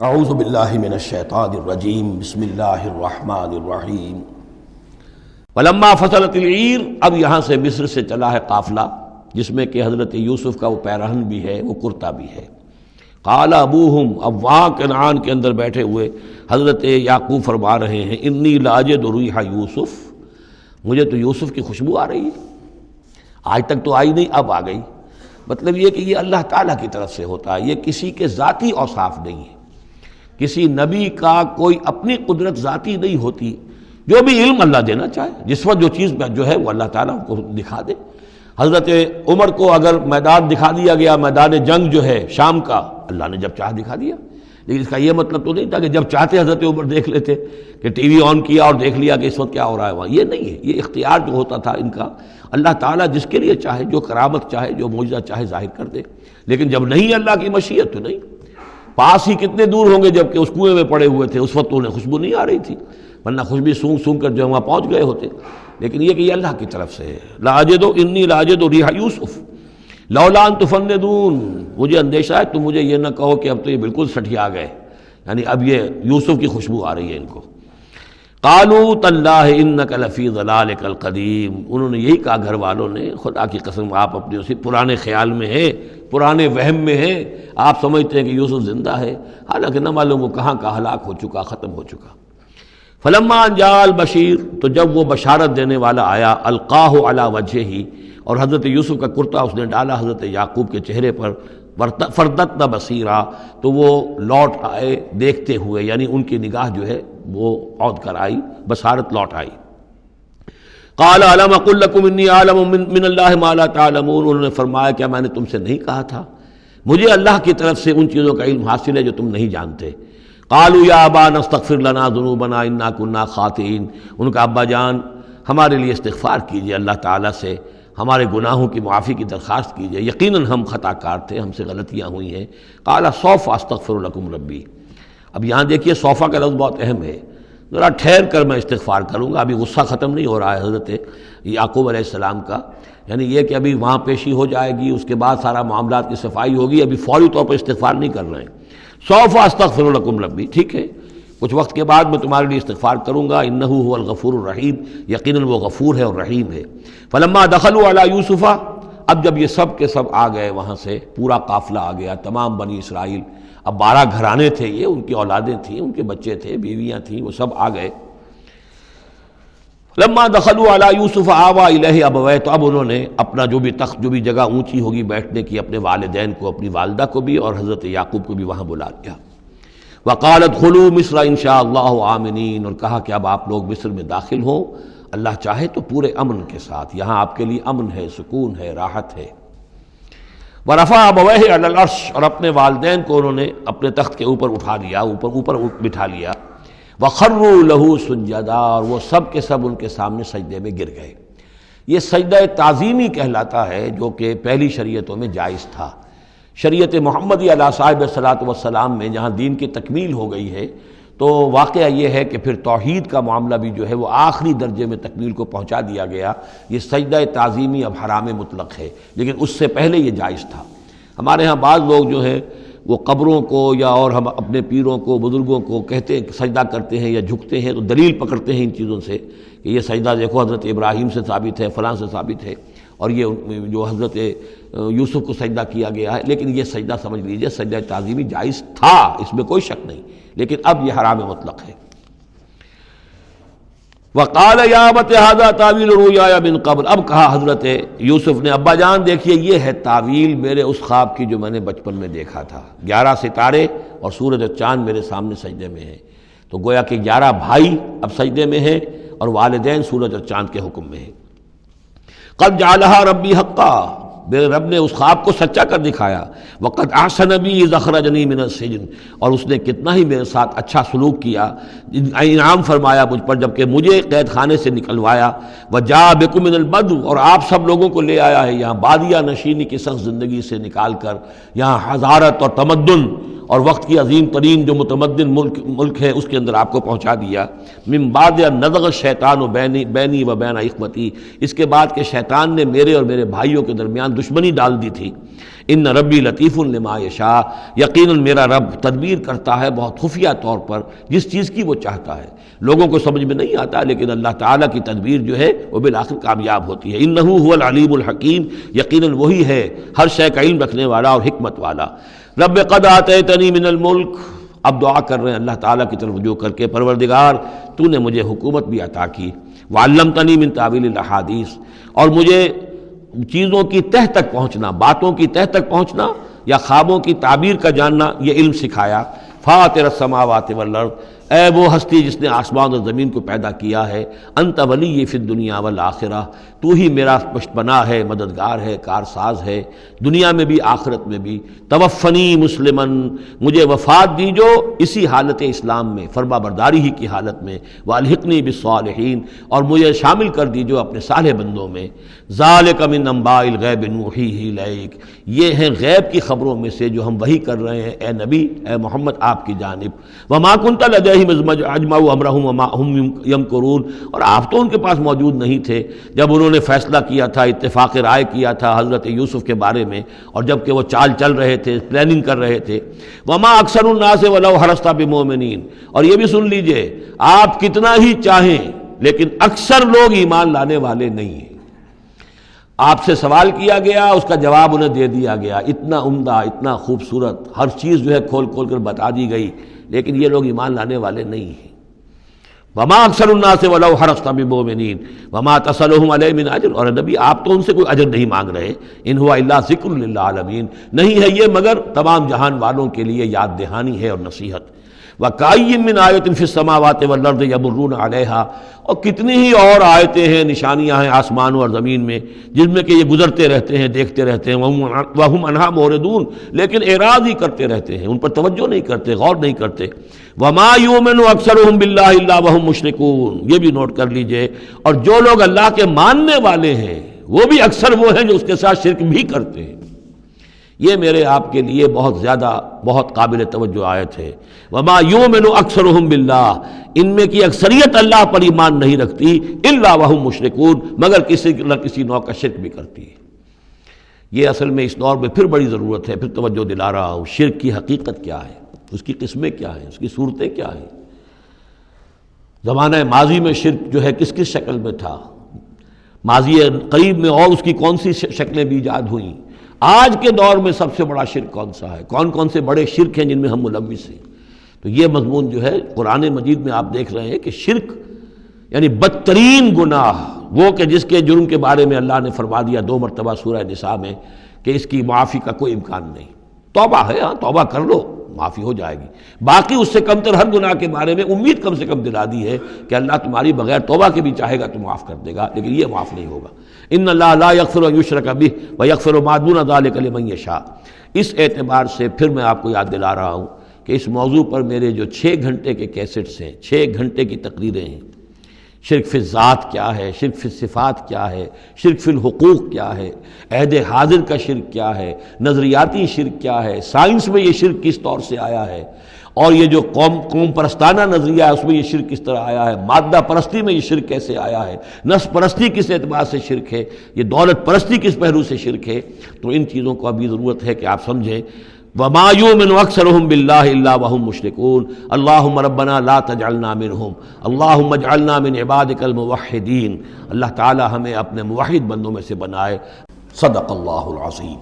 اعوذ باللہ من الشیطان الرجیم بسم اللہ الرحمن الرحیم ولما فصلت العیر، اب یہاں سے مصر سے چلا ہے قافلہ جس میں کہ حضرت یوسف کا وہ پیرہن بھی ہے، وہ کرتا بھی ہے۔ قال ابوہم، اب وہاں کنعان کے اندر بیٹھے ہوئے حضرت یعقوب فرما رہے ہیں انی لاجد ریح یوسف، مجھے تو یوسف کی خوشبو آ رہی ہے، آج تک تو آئی نہیں، اب آ گئی۔ مطلب یہ کہ یہ اللہ تعالیٰ کی طرف سے ہوتا ہے، یہ کسی کے ذاتی اوصاف نہیں ہے، کسی نبی کا کوئی اپنی قدرت ذاتی نہیں ہوتی، جو بھی علم اللہ دینا چاہے، جس وقت جو چیز جو ہے وہ اللہ تعالیٰ کو دکھا دے۔ حضرت عمر کو اگر میدان دکھا دیا گیا، میدان جنگ جو ہے شام کا، اللہ نے جب چاہ دکھا دیا، لیکن اس کا یہ مطلب تو نہیں تھا کہ جب چاہتے حضرت عمر دیکھ لیتے، کہ ٹی وی آن کیا اور دیکھ لیا کہ اس وقت کیا ہو رہا ہے وہاں، یہ نہیں ہے۔ یہ اختیار جو ہوتا تھا ان کا، اللہ تعالیٰ جس کے لیے چاہے، جو کرامت چاہے، جو معجزہ چاہے ظاہر کر دے، لیکن جب نہیں اللہ کی مشیت تو نہیں۔ پاس ہی کتنے دور ہوں گے جب کہ اس کنویں میں پڑے ہوئے تھے، اس وقت انہیں خوشبو نہیں آ رہی تھی، ورنہ خوشبو سونگ سونگ کر جو وہاں پہنچ گئے ہوتے، لیکن یہ کہ یہ اللہ کی طرف سے ہے۔ لاجد انی لاجد ریح یوسف لولا ان تفندون، مجھے اندیشہ ہے تم مجھے یہ نہ کہو کہ اب تو یہ بالکل سٹھیا گئے، یعنی اب یہ یوسف کی خوشبو آ رہی ہے ان کو۔ قالوا تاللہ انک لفی ضلالک القدیم، انہوں نے یہی کہا گھر والوں نے، خدا کی قسم آپ اپنے اسی پرانے خیال میں ہیں، پرانے وہم میں ہیں، آپ سمجھتے ہیں کہ یوسف زندہ ہے، حالانکہ نہ معلوم وہ کہاں کا ہلاک ہو چکا، ختم ہو چکا۔ فلما ان جاء البشیر، تو جب وہ بشارت دینے والا آیا، القاہ علی وجہہ، اور حضرت یوسف کا کرتا اس نے ڈالا حضرت یعقوب کے چہرے پر، فردتنا بصیرا، تو وہ لوٹ آئے دیکھتے ہوئے، یعنی ان کی نگاہ جو ہے وہ عود کر آئی، بصارت لوٹ آئی۔ قال الم اقل لکم انی اعلم من اللہ ما لا تعلمون، انہوں نے فرمایا کیا میں نے تم سے نہیں کہا تھا، مجھے اللہ کی طرف سے ان چیزوں کا علم حاصل ہے جو تم نہیں جانتے۔ قالوا یا ابانا استغفر لنا ذنوبنا انا كنا خاطئین، ان کا ابا جان ہمارے لیے استغفار کیجئے اللہ تعالیٰ سے، ہمارے گناہوں کی معافی کی درخواست کیجئے، یقیناً ہم خطا کار تھے، ہم سے غلطیاں ہوئی ہیں۔ قال سوف استغفر لکم ربی، اب یہاں دیکھیے صوفہ کا لفظ بہت اہم ہے، ذرا ٹھہر کر میں استغفار کروں گا، ابھی غصہ ختم نہیں ہو رہا ہے حضرت یعقوب علیہ السلام کا، یعنی یہ کہ ابھی وہاں پیشی ہو جائے گی، اس کے بعد سارا معاملات کی صفائی ہوگی، ابھی فوری طور پر استغفار نہیں کر رہے ہیں۔ سوف استغفر لکم ربی، ٹھیک ہے کچھ وقت کے بعد میں تمہارے لیے استغفار کروں گا، انہ هو الغفور الرحیم، یقیناً وہ غفور ہے اور رحیم ہے۔ فلما دخلوا علی یوسف، اب جب یہ سب کے سب آ گئے وہاں سے، پورا قافلہ آ گیا، تمام بنی اسرائیل، اب 12 گھرانے تھے یہ، ان کی اولادیں تھیں، ان کے بچے تھے، بیویاں تھیں، وہ سب آ گئے۔ لما دخلوا علی یوسف آویٰ الیہ ابویہ، تو اب انہوں نے اپنا جو بھی تخت، جو بھی جگہ اونچی ہوگی بیٹھنے کی، اپنے والدین کو، اپنی والدہ کو بھی اور حضرت یعقوب کو بھی وہاں بلا لیا۔ وقال ادخلوا مصر ان شاء اللہ آمنین، اور کہا کہ اب آپ لوگ مصر میں داخل ہوں، اللہ چاہے تو پورے امن کے ساتھ، یہاں آپ کے لیے امن ہے، سکون ہے، راحت ہے۔ ورفع ابویہ علی العرش، اور اپنے والدین کو انہوں نے اپنے تخت کے اوپر اٹھا لیا، اوپر بٹھا لیا۔ وخروا لہ سجدا، اور وہ سب کے سب ان کے سامنے سجدے میں گر گئے۔ یہ سجدہ تعظیمی کہلاتا ہے، جو کہ پہلی شریعتوں میں جائز تھا۔ شریعت محمدی علیہ صاحب الصلاۃ والسلام میں جہاں دین کی تکمیل ہو گئی ہے، تو واقعہ یہ ہے کہ پھر توحید کا معاملہ بھی جو ہے وہ آخری درجے میں تکمیل کو پہنچا دیا گیا۔ یہ سجدہ تعظیمی اب حرام مطلق ہے، لیکن اس سے پہلے یہ جائز تھا۔ ہمارے ہاں بعض لوگ جو ہیں وہ قبروں کو یا اور ہم اپنے پیروں کو، بزرگوں کو کہتے ہیں سجدہ کرتے ہیں یا جھکتے ہیں، تو دلیل پکڑتے ہیں ان چیزوں سے کہ یہ سجدہ دیکھو حضرت ابراہیم سے ثابت ہے، فلاں سے ثابت ہے، اور یہ جو حضرت یوسف کو سجدہ کیا گیا ہے، لیکن یہ سجدہ سمجھ لیجئے سجدہ تعظیمی جائز تھا، اس میں کوئی شک نہیں، لیکن اب یہ حرام مطلق ہے۔ وقال یا ابت ھذا تاویل رؤیایا من قبل، اب کہا حضرت یوسف نے ابا جان دیکھیے یہ ہے تعویل میرے اس خواب کی جو میں نے بچپن میں دیکھا تھا، 11 ستارے اور سورج اور چاند میرے سامنے سجدے میں ہیں، تو گویا کہ 11 بھائی اب سجدے میں ہیں اور والدین سورج اور چاند کے حکم میں ہیں۔ قد جعلها ربی حقا، میرے رب نے اس خواب کو سچا کر دکھایا۔ وقد احسن بی اذ اخرجنی من السجن، اور اس نے کتنا ہی میرے ساتھ اچھا سلوک کیا، انعام فرمایا مجھ پر جب کہ مجھے قید خانے سے نکلوایا۔ وجاء بکم من البدو، اور آپ سب لوگوں کو لے آیا ہے یہاں بادیہ نشینی کی سخت زندگی سے نکال کر یہاں حضارت اور تمدن اور وقت کی عظیم ترین جو متمدن ملک ہے اس کے اندر آپ کو پہنچا دیا۔ من بعد ان نزغ الشیطان بینی و بین اخوتی، اس کے بعد کہ شیطان نے میرے اور میرے بھائیوں کے درمیان دشمنی ڈال دی تھی۔ ان ربی لطیف لما یشاء، یقیناً میرا رب تدبیر کرتا ہے بہت خفیہ طور پر جس چیز کی وہ چاہتا ہے، لوگوں کو سمجھ میں نہیں آتا، لیکن اللہ تعالیٰ کی تدبیر جو ہے وہ بالآخر کامیاب ہوتی ہے۔ انہ هو العلیم الحکیم، یقیناً وہی ہے ہر شے کا علم رکھنے والا اور حکمت والا۔ رب قد آتیتنی من الملک، اب دعا کر رہے ہیں اللہ تعالیٰ کی طرف رجوع کر کے، پروردگار تو نے مجھے حکومت بھی عطا کی، وعلمتنی من تعویل الاحادیث، اور مجھے چیزوں کی تہ تک پہنچنا، باتوں کی تہ تک پہنچنا یا خوابوں کی تعبیر کا جاننا، یہ علم سکھایا۔ فاطر السماوات والارض، اے وہ ہستی جس نے آسمان اور زمین کو پیدا کیا ہے، انت ولی فی الدنیا والآخرہ، تو ہی میرا پشت پناہ ہے، مددگار ہے، کارساز ہے، دنیا میں بھی آخرت میں بھی۔ توفنی مسلمن، مجھے وفات دیجو اسی حالت اسلام میں، فرما برداری ہی کی حالت میں، والحقنی بالصالحین، اور مجھے شامل کر دیجو اپنے صالح بندوں میں۔ ذالک من انباء الغیب نوحیہ الیک، یہ ہیں غیب کی خبروں میں سے جو ہم وحی کر رہے ہیں اے نبی، اے محمد آپ کی جانب۔ وما کنت لدیہم اذ اجمعوا امرہم وما ہم یمکرون، اور آپ تو ان کے پاس موجود نہیں تھے جب انہوں نے فیصلہ کیا تھا، اتفاق رائے کیا تھا حضرت یوسف کے بارے میں، اور جب کہ وہ چال چل رہے تھے، پلاننگ کر رہے تھے۔ وما اکثر الناس ولو حرصت بمؤمنین، اور یہ بھی سن لیجئے آپ کتنا ہی چاہیں لیکن اکثر لوگ ایمان لانے والے نہیں ہیں۔ آپ سے سوال کیا گیا، اس کا جواب انہیں دے دیا گیا، اتنا عمدہ، اتنا خوبصورت، ہر چیز جو ہے کھول کھول کر بتا دی گئی، لیکن یہ لوگ ایمان لانے والے نہیں ہیں۔ وما اکثر الناس ولو حرصت بمؤمنین وما تصلهم علیہ من اجر، اور نبی آپ تو ان سے کوئی اجر نہیں مانگ رہے، ان هو الا ذکر للعالمین، نہیں ہے یہ مگر تمام جہان والوں کے لیے یاد دہانی ہے اور نصیحت۔ وَكَأَيٍّ مِّنْ آیَةٍ فِي السَّمَاوَاتِ وَالْأَرْضِ يَمُرُّونَ عَلَيْهَا، اور کتنی ہی اور آیتیں ہیں، نشانیاں ہیں آسمانوں اور زمین میں جن میں کہ یہ گزرتے رہتے ہیں، دیکھتے رہتے ہیں، وَهُمْ عَنْهَا مُعْرِضُونَ، لیکن اعراض ہی کرتے رہتے ہیں، ان پر توجہ نہیں کرتے، غور نہیں کرتے۔ وَمَا يُؤْمِنُ أَكْثَرُهُم بِاللَّهِ إِلَّا وَهُمْ مُشْرِكُونَ، یہ بھی نوٹ کر لیجئے، اور جو لوگ اللہ کے ماننے والے ہیں وہ بھی اکثر وہ ہیں جو اس کے ساتھ شرک بھی کرتے ہیں۔ یہ میرے آپ کے لیے بہت زیادہ، بہت قابل توجہ آیت ہے۔ وما یؤمن اکثرهم باللہ، ان میں کی اکثریت اللہ پر ایمان نہیں رکھتی، الا وهم مشرکون، مگر کسی نہ کسی نوع کا شرک بھی کرتی ہے۔ یہ اصل میں اس دور میں پھر بڑی ضرورت ہے، پھر توجہ دلا رہا ہوں، شرک کی حقیقت کیا ہے، اس کی قسمیں کیا ہیں، اس کی صورتیں کیا ہیں، زمانہ ماضی میں شرک جو ہے کس کس شکل میں تھا، ماضی قریب میں اور اس کی کون سی شکلیں بھی ایجاد ہوئیں، آج کے دور میں سب سے بڑا شرک کون سا ہے، کون کون سے بڑے شرک ہیں جن میں ہم ملوث ہیں۔ تو یہ مضمون جو ہے قرآن مجید میں آپ دیکھ رہے ہیں کہ شرک یعنی بدترین گناہ، وہ کہ جس کے جرم کے بارے میں اللہ نے فرما دیا 2 مرتبہ سورہ نساء میں کہ اس کی معافی کا کوئی امکان نہیں۔ توبہ ہے، ہاں توبہ کر لو معافی ہو جائے گی، باقی اس سے کم تر ہر گناہ کے بارے میں امید کم سے کم دلا دی ہے کہ اللہ تمہاری بغیر توبہ کے بھی چاہے گا تو معاف کر دے گا، لیکن یہ معاف نہیں ہوگا۔ ان اللہ لا یغفر ان یشرک بہ ویغفر ما دون ذلک لمن یشاء۔ اس اعتبار سے پھر میں آپ کو یاد دلا رہا ہوں کہ اس موضوع پر میرے جو 6 گھنٹے کے کیسٹس ہیں، 6 گھنٹے کی تقریریں ہیں، شرک فی الذات کیا ہے، شرک فی الصفات کیا ہے، شرک فی الحقوق کیا ہے، عہد حاضر کا شرک کیا ہے، نظریاتی شرک کیا ہے، سائنس میں یہ شرک کس طور سے آیا ہے، اور یہ جو قوم پرستانہ نظریہ ہے اس میں یہ شرک کس طرح آیا ہے، مادہ پرستی میں یہ شرک کیسے آیا ہے، نفس پرستی کس اعتبار سے شرک ہے، یہ دولت پرستی کس پہلو سے شرک ہے۔ تو ان چیزوں کو ابھی ضرورت ہے کہ آپ سمجھیں۔ وما یؤمن اکثرهم باللہ الا وهم مشرکون اللہم ربنا لا تجعلنا منہم اللہم اجعلنا من عبادک الموحدین، اللہ تعالی ہمیں اپنے موحد بندوں میں سے بنائے۔ صدق اللہ العظیم۔